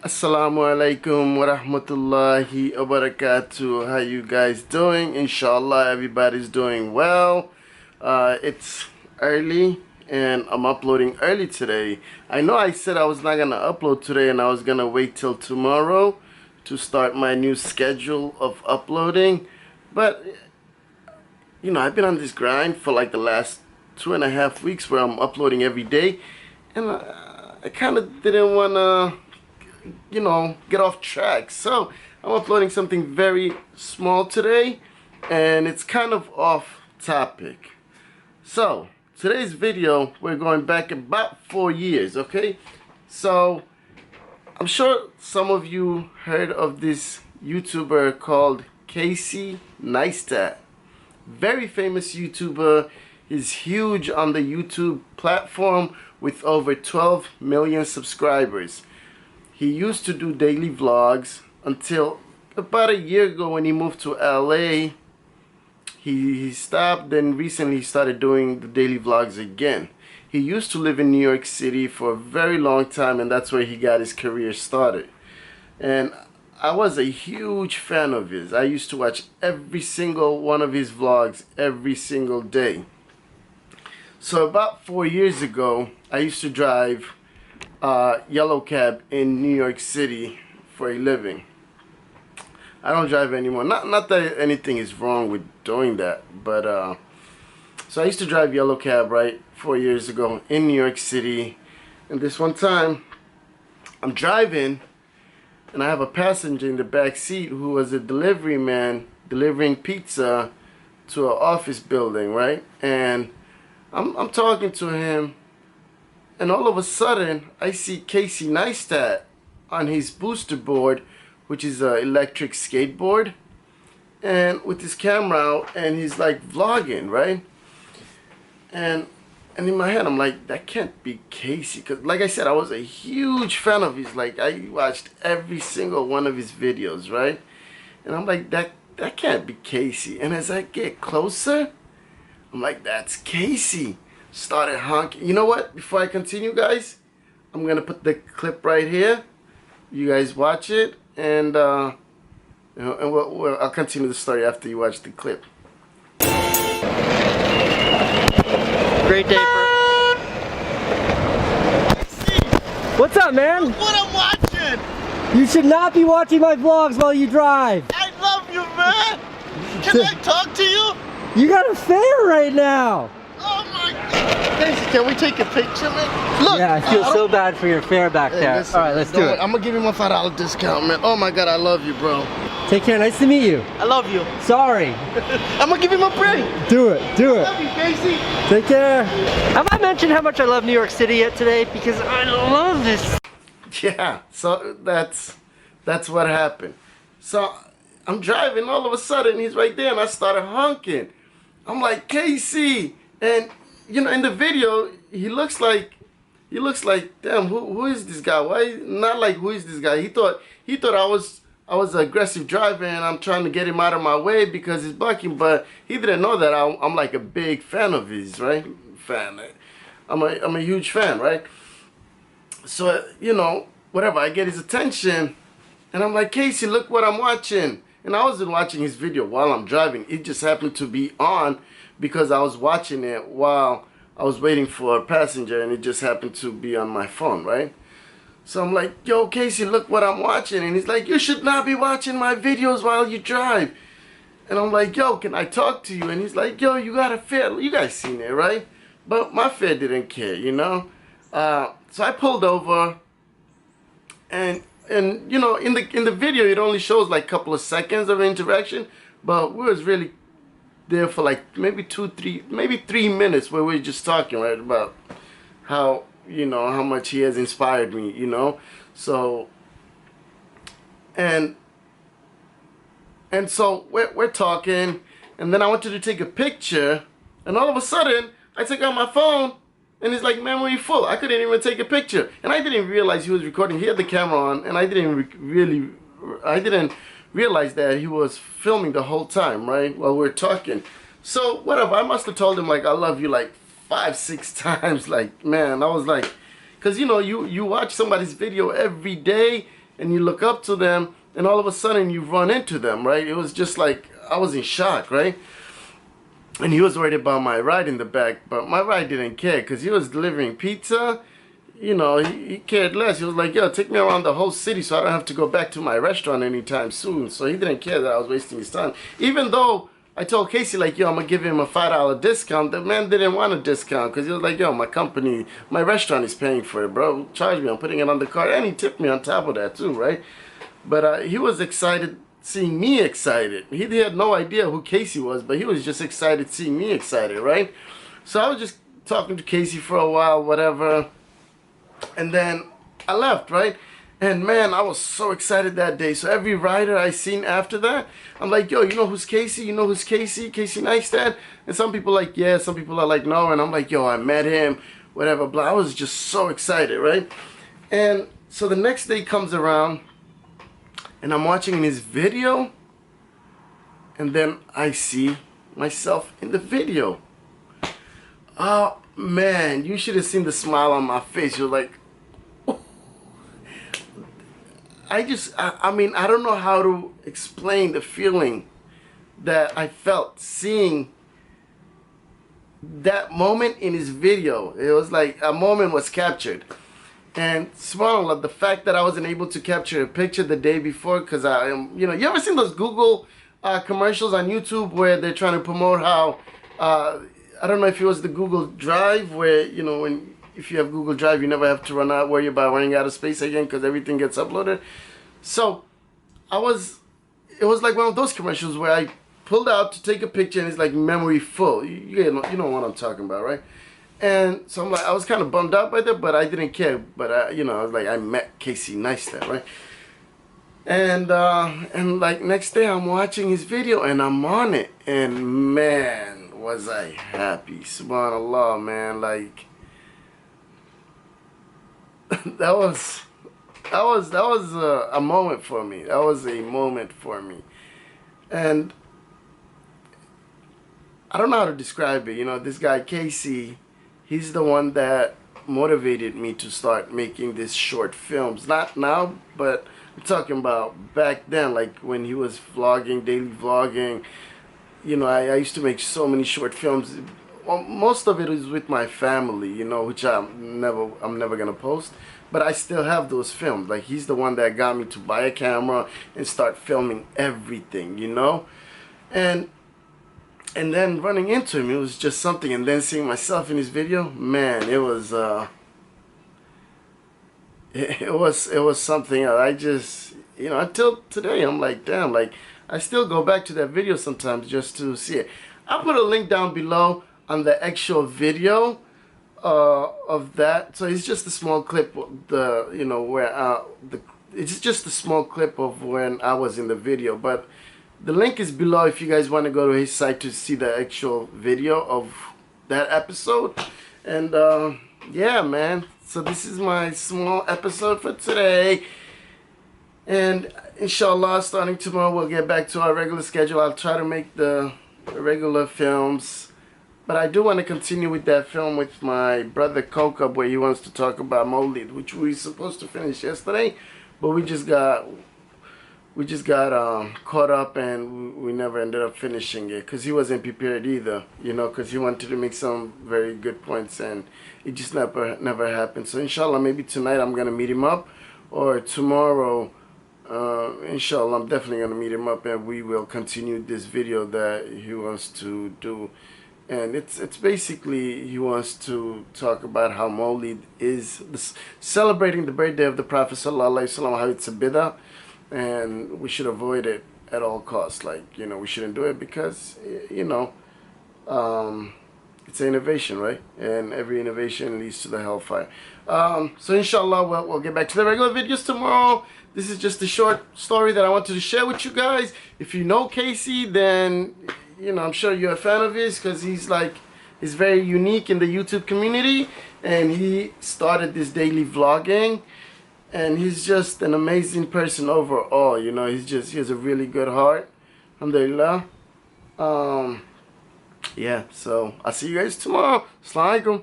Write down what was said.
Assalamu alaikum wa rahmatullahi wa barakatuh. How you guys doing? Inshallah everybody's doing well. It's early and I'm uploading early today. I know I said I was not gonna upload today and I was gonna wait till tomorrow to start my new schedule of uploading, but you know, I've been on this grind for like the last 2.5 weeks where I'm uploading every day, and I kind of didn't want to, you know, get off track. So I'm uploading something very small today, and it's kind of off topic. So today's video, we're going back about 4 years, okay? So I'm sure some of you heard of this YouTuber called Casey Neistat. Very famous YouTuber. He's huge on the YouTube platform with over 12 million subscribers. He used to do daily vlogs until about a year ago when he moved to LA. He stopped, then recently he started doing the daily vlogs again. He used to live in New York City for a very long time, and that's where he got his career started. And I was a huge fan of his. I used to watch every single one of his vlogs every single day. So about 4 years ago, I used to drive yellow cab in New York City for a living. I don't drive anymore. Not that anything is wrong with doing that, but so I used to drive yellow cab, right, 4 years ago in New York City. And this one time, I'm driving, and I have a passenger in the back seat who was a delivery man delivering pizza to an office building, right? And I'm talking to him, and all of a sudden, I see Casey Neistat on his booster board, which is an electric skateboard, and with his camera out, and he's like vlogging, right? And in my head, I'm like, that can't be Casey, because like I said, I was a huge fan of his. Like, I watched every single one of his videos, right? And I'm like, that can't be Casey. And as I get closer, I'm like, that's Casey. Started honking. You know what? Before I continue, guys, I'm gonna put the clip right here. You guys watch it, and you know, and I'll continue the story after you watch the clip. Great day for... What's up, man? Look what I'm watching! You should not be watching my vlogs while you drive. I love you, man! Can I talk to you? You got a fare right now. Oh my God! Casey, can we take a picture, man? Look! Yeah, I feel so bad for your fare back there. Listen, all right, let's do it. I'm gonna give him a $5 discount, man. Oh my God, I love you, bro. Take care. Nice to meet you. I love you. Sorry. I'm gonna give him a break. Do it. Do I it. love you, Casey. Take care. Have I mentioned how much I love New York City yet today? Because I love this. Yeah, so that's what happened. So I'm driving, all of a sudden he's right there, and I started honking. I'm like, Casey, and you know, in the video he looks like, damn, who is this guy? Why not like, who is this guy? He thought I was an aggressive driver and I'm trying to get him out of my way because he's bucking, but he didn't know that I'm like a big fan of his, right? I'm a huge fan, right? So, you know, whatever, I get his attention, and I'm like, Casey, look what I'm watching. And I wasn't watching his video while I'm driving. It just happened to be on because I was watching it while I was waiting for a passenger, and it just happened to be on my phone, right? So I'm like, yo, Casey, look what I'm watching. And he's like, you should not be watching my videos while you drive. And I'm like, yo, can I talk to you? And he's like, yo, you got a fare. You guys seen it, right? But my fare didn't care, you know? So I pulled over, and you know, in the video it only shows like a couple of seconds of interaction, but we was really there for like maybe 3 minutes where we were just talking, right, about how, you know, how much he has inspired me, you know. So and so we're talking, and then I wanted to take a picture, and all of a sudden I take out my phone, and it's like memory full. I couldn't even take a picture, and I didn't realize he was recording. He had the camera on, and I didn't realize that he was filming the whole time, right, while we were talking. So whatever, I must have told him like I love you like 5-6 times. Like, man, I was like, because you know, you watch somebody's video every day, and you look up to them, and all of a sudden you run into them, right? It was just like, I was in shock, right? And he was worried about my ride in the back, but my ride didn't care because he was delivering pizza. You know, he cared less. He was like, yo, take me around the whole city so I don't have to go back to my restaurant anytime soon. So he didn't care that I was wasting his time. Even though I told Casey, like, yo, I'm going to give him a $5 discount. The man didn't want a discount because he was like, yo, my company, my restaurant is paying for it, bro. Charge me. I'm putting it on the card. And he tipped me on top of that too, right? But he was excited seeing me excited. He had no idea who Casey was, but he was just excited seeing me excited, right? So I was just talking to Casey for a while, whatever. And then I left, right? And man, I was so excited that day. So every rider I seen after that, I'm like, yo, you know who's Casey? You know who's Casey? Casey Neistat? And some people like, yeah, some people are like, no. And I'm like, yo, I met him, whatever, blah. I was just so excited, right? And so the next day comes around, and I'm watching his video, and then I see myself in the video. Oh, man, you should have seen the smile on my face. You're like, oh. I mean, I don't know how to explain the feeling that I felt seeing that moment in his video. It was like a moment was captured. And subhanAllah, the fact that I wasn't able to capture a picture the day before, because I am, you know, you ever seen those Google commercials on YouTube where they're trying to promote how, I don't know if it was the Google Drive where, you know, if you have Google Drive, you never have to worry about running out of space again because everything gets uploaded. So it was like one of those commercials where I pulled out to take a picture and it's like memory full. You know what I'm talking about, right? And so I'm like, I was kind of bummed out by that, but I didn't care. But you know, I was like, I met Casey Neistat, right? And like next day I'm watching his video and I'm on it, and man, was I happy. Subhanallah, man. Like that was a moment for me. That was a moment for me. And I don't know how to describe it. You know, this guy Casey, he's the one that motivated me to start making these short films. Not now, but I'm talking about back then, like when he was vlogging, daily vlogging. You know, I used to make so many short films. Well, most of it is with my family, you know, which I'm never gonna post. But I still have those films. Like, he's the one that got me to buy a camera and start filming everything, you know? And then running into him, it was just something. And then seeing myself in his video, man, it was something else. I just, you know, until today, I'm like, damn, like, I still go back to that video sometimes just to see it. I'll put a link down below on the actual video of that. So it's just a small clip of the, you know, where it's just a small clip of when I was in the video, but the link is below if you guys want to go to his site to see the actual video of that episode. And yeah, man, so this is my small episode for today, and inshallah starting tomorrow we'll get back to our regular schedule. I'll try to make the regular films, but I do want to continue with that film with my brother Kokab where he wants to talk about Mawlid, which we were supposed to finish yesterday, but we just got caught up and we never ended up finishing it because he wasn't prepared either, you know, because he wanted to make some very good points and it just never happened. So inshallah, maybe tonight I'm gonna meet him up, or tomorrow inshallah I'm definitely gonna meet him up and we will continue this video that he wants to do. And it's basically he wants to talk about how Mawlid is celebrating the birthday of the Prophet sallallahu alaihi wasallam, how it's a bid'ah and we should avoid it at all costs. Like, you know, we shouldn't do it because, you know, it's an innovation, right? And every innovation leads to the hellfire. So inshallah we'll get back to the regular videos tomorrow. This is just a short story that I wanted to share with you guys. If you know Casey, then, you know, I'm sure you're a fan of his because he's very unique in the YouTube community, and he started this daily vlogging, and he's just an amazing person overall. You know, he has a really good heart, alhamdulillah. Yeah, so I'll see you guys tomorrow. Assalamu alaikum.